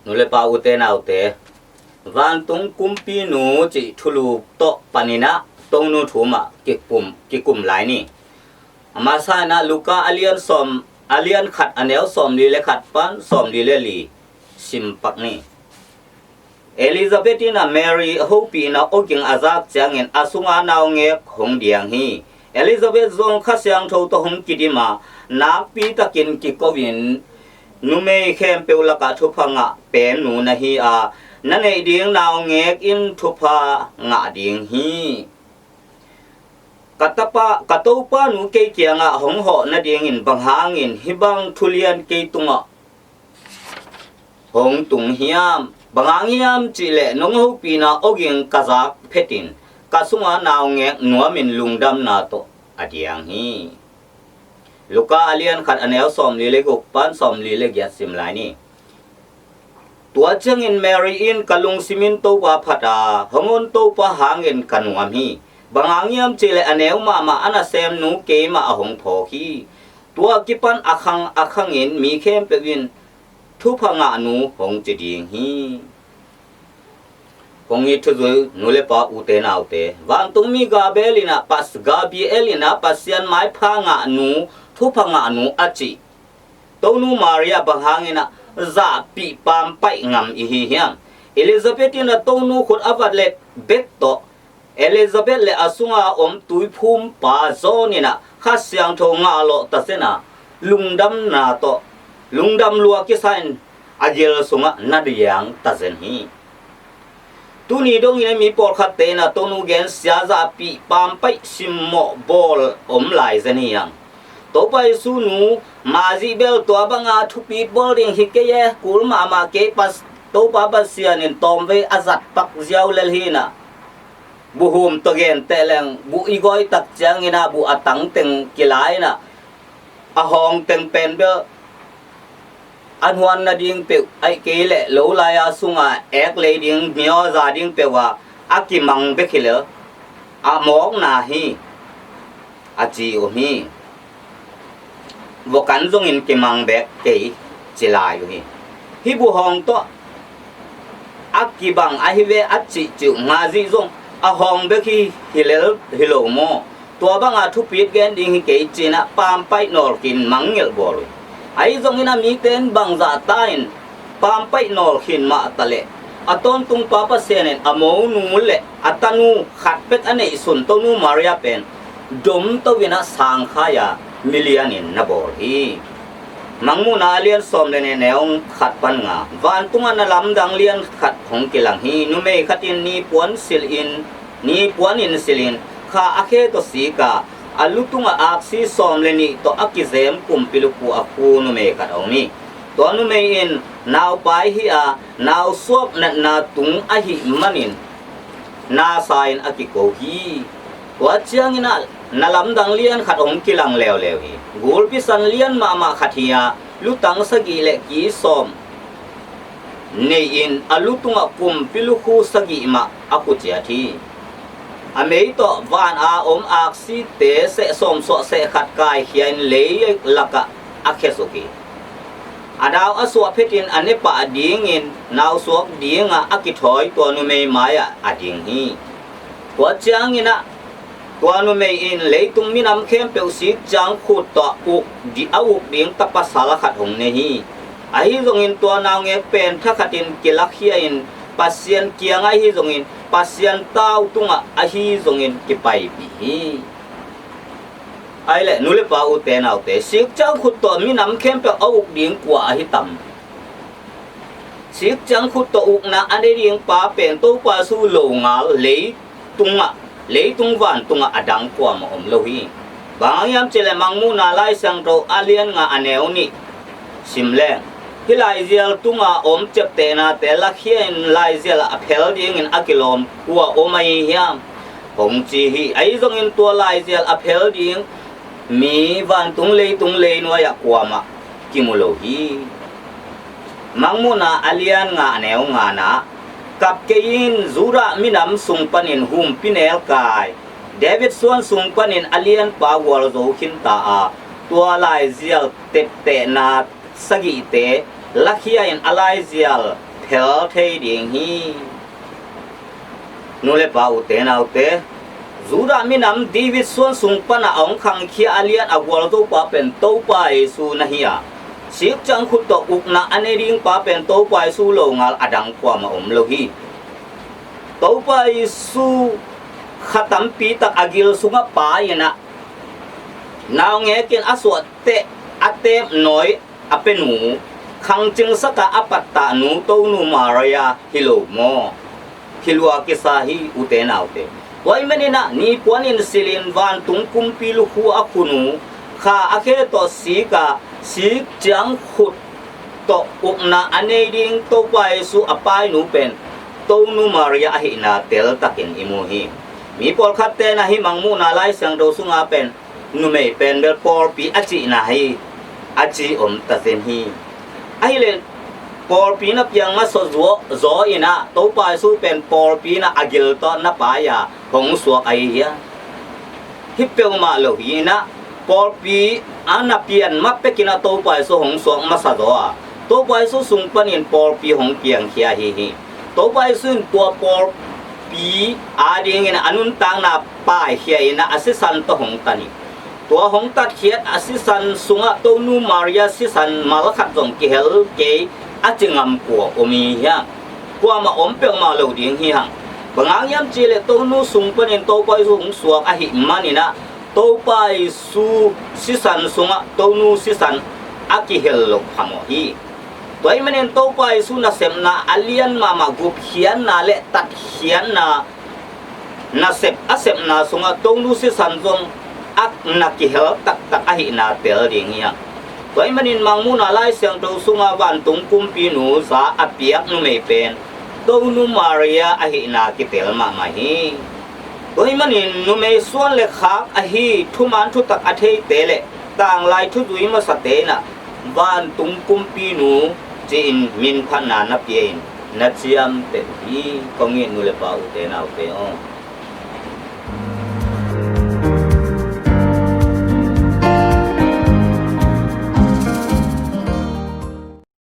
นุเลปาอุเตนาอุเตวันตุงกุมปีนูจิทุลูโตปานินะตงนูทุมะกิกุมหลายนี่มาซานะลูกาอเลียนสอมอเลียนขัดอันเนวสอมลีเลขัดปันสอมลีเลลีสิมปักนี่เอลิซาเบตินาแมรี่โฮปีนาโอกิงอาซักเจียงเงินอาสุงานาวเงกหงเดียงฮีเอลิซาเบตซงข้าเสียงโทตหงกิดิมานักปีตะกินกิกวินนุเมย์เข้มเปลลกะทุพังะเป็นหนูนะฮีอานั่นเองดิ่งนาวเงกอินทุพางะดิ่งฮีกัตตุปานุเกยเกียงะหงหอนะดิ่งอินบังหางอินฮิบังทุเรียนเกยตุงะหงตุงเฮียมบางอย่างยามจีเล่น้องหูปีน่าอกยังกษักเพตินกษังนาวเงกนัวมินลุงดำนาโตอดียงฮีลูกาอเลียนขัดอันเอลสอมลีเลกุปันสอมลีเลกยัดสิมไลนี่ตัวเจงินแมรี่อินกลุงซิมินโตปาพัดาหงอนโตปาหางเงินกันวามฮีบางอย่างยามจีเล่อันเอลมาอันอาเซมนูเกมาหงพอฮีตัวกิปันอักขังเงินมีเข้มเปวินทุพงะนูหงจะดิ่งฮีหงยิ่งทุจนุเลปาอุเตนาอุเตวันตุมีกาเบลินาปัสกาบีเอลินาปัสยันไม้พางะนูทุพงะนูอจิตูนูมาริยาบังหางินะซาปีปามไปงามอีฮีเฮียมเอลิซาเบตินะตูนูขุดอวัดเล็กเบ็ดโตเอลิซาเบตเลอสุงาอมตุยภูมิปาโซนินะข้าเสียงทงาโลตัสนะลุงดำนาโตลุงดำลัวกิสันอาเจลสุงะนัดยังตัดเซนฮีตุนีดงยินมีปอลขัดเตนะตนูเกนเสียซาปีปามไปซิมโมบอลอมลายเซนียังต่อไปสูนูมาซีเบลตัวบังอาทุปีบอลริงฮิกเกยกุลมาเกปัสตัวปาปัสเซียนินตอมเวอาซัดปักเจ้าเลลฮีนะบุหุมตะเกนเตลังบุอีกอยตักจังอินะบุอาตังเต็งกิลายนะอาหองเต็งเป็นเบลอันวันนาดิ่งเปวไอเกลโลลายาสุงาเอกเลยดิ่งมีอซาดิ่งเปว่าอากิมังเบคิเลอามอกนาฮีอาจีโอฮีวกันซงอินกิมังเบกเกยจิลาอยู่ฮีฮิบุฮองโตอากิบังอาฮิเวอาจิจุงาซีซงอาฮองเบคีฮิเลฮิโลโมตัวบังอาทุปีดเกนดิ่งฮิเกยจินะปามไปนอร์กินมังเงลบอลไอ้จงอินามีเต็นบังจัตายนปามไปนอลขินมาตะเลอตอนตุงปาปเซเนนอโมนูเลอตานูขัดเป็ดอันนี้สุนตนูมาริยาเป็นดมตวินาสังขายามิเลียนินนบอลีมังมูนาเลียนสอมเลนเนวขัดปันงาวันตุงอันลำดังเลียนขัดของกิลังฮีนุเมขัดอินนีปวนซิลอินนีปวนอินซิลินข้าอาเคตสีกาอาลุตุงอาอักซีสอมเลนีตัวอักิเซมกุมปิลุกูอาคูนุเมกัดองนี้ตัวนุเมอินนาวไปฮิอานาวสวบนาตุงอาหิมันินนาไซน์อากิโกฮีตัวเจียงอินานาลำดังเลียนขัดองกิลังเลวฮีกูลพิสันเลียนมาขัดฮีอาลุตังสกีเลกีสอมเนอินอาลุตุงอากุมปิลุกูสกีมาอากุเจียทีอเมริกาวันอาอมอักซิเตเสสมสเสขัดกายเขียนเลยลักะอักเคสุกีอาดาวอสวะเพตินอันนี้ปะดิ่งอินนาวสวกดิ่งอากิถอยตัวนุเมย์มายอดิ่งฮีตัวจางอินะตัวนุเมย์อินเลยตุงมินำเข้มเปลสิจางขุดตัวอุกดิอาอุกดิ่งตะปัสสารขัดหงเนฮีไอฮิจงอินตัวนาวเงเป็นทักขัดินกิลักเฮียอินปัสเซียนเกียงไอฮิจงอินpasien tau tunga ahi zongin kipai bi ai le nule pa u te nau te sik chang khut to mi nam khem pe au ding kwa hi tam sik chang khut to uk na ane ding pa pen to pa su lo nga le tung van tunga adang kwa ma om lo hi bang yam chele mangmu na lai sang to alien nga aneu ni simle hilai zial tunga om chep te na te la khien lai zial a phel ding in akilom wa omai hiam hong chi hi ai zong in tua lai zial a phel ding mi van tung le no ya kwama kimulo hi mangmuna alian nga neu nga na kap kein zura minam sung panin hum pinel kai David Swan sung panin alian pa wal zo khin ta a tua lai zial te na sagi te lakhia in alai zial phèo thế điện hi nu le pa u te na u te zura mi nam David suan sung pa na ong khang khia alian agwal to pa pen to pa Yesu na hiya sik chang khut to uk na ane ring pa pen to pa Yesu lo ngal adang kwa ma lo hi to pa Yesu khatam pi tak agil sunga pa yana naw nge ken aswa te atem noi apenu khang ching saka apatta nu to nu Maria hilo mo hilwa kisahi ute na ute wai menina ni puanin silin van tung kumpi lu hu akunu kha akhe to sika sik chang khut to ukna ane ding to pai su apai nu pen to nu Maria hi na tel takin imuhi mi pol khatte na hi mangmu na lai sang do sunga pen nu me pen bel por pi achi na hi achi om ta sen hi ai le por pi na piang ma so zo ina to pai su pen por pi na agil to na pa ya hong suak ai ya hi pe ma lo hi na por pi ana pian ma pe kina to pai su hong suak ma sa do a to pai su sung panin por pi hong piang khia hi hi to pai su to por pi a ding ina anun tang na pai khia ina asisan to hong tani tua hong tat khiat asisan sunga to nu Maria sisan mal khat jong ki hel ke achingam ko omi ya kwa ma om pe ma lo ding hi hang bangang yam chi le to nu sung panin to pai su hong suak a hi manina to pai su sisan sunga to nu sisan aki hel lo phamo hi toy manen to pai su na sem na alian mama gup hian na le tat hian na sep asep na sunga to nu sisan jong ak nakihel tak tak ahi na tel ding ya toy manin mangmu na lai siang to sunga van tung kumpi nu za apiak nu me pen to nu Maria ahi na ki tel ma ma hi toy manin nu me suan le khak ahi thuman thu tak athei tele tang lai thu dui ma sa te na van tung kumpi nu chin min phan na na pien na chiam te hi kongin nu le pa u te na u te o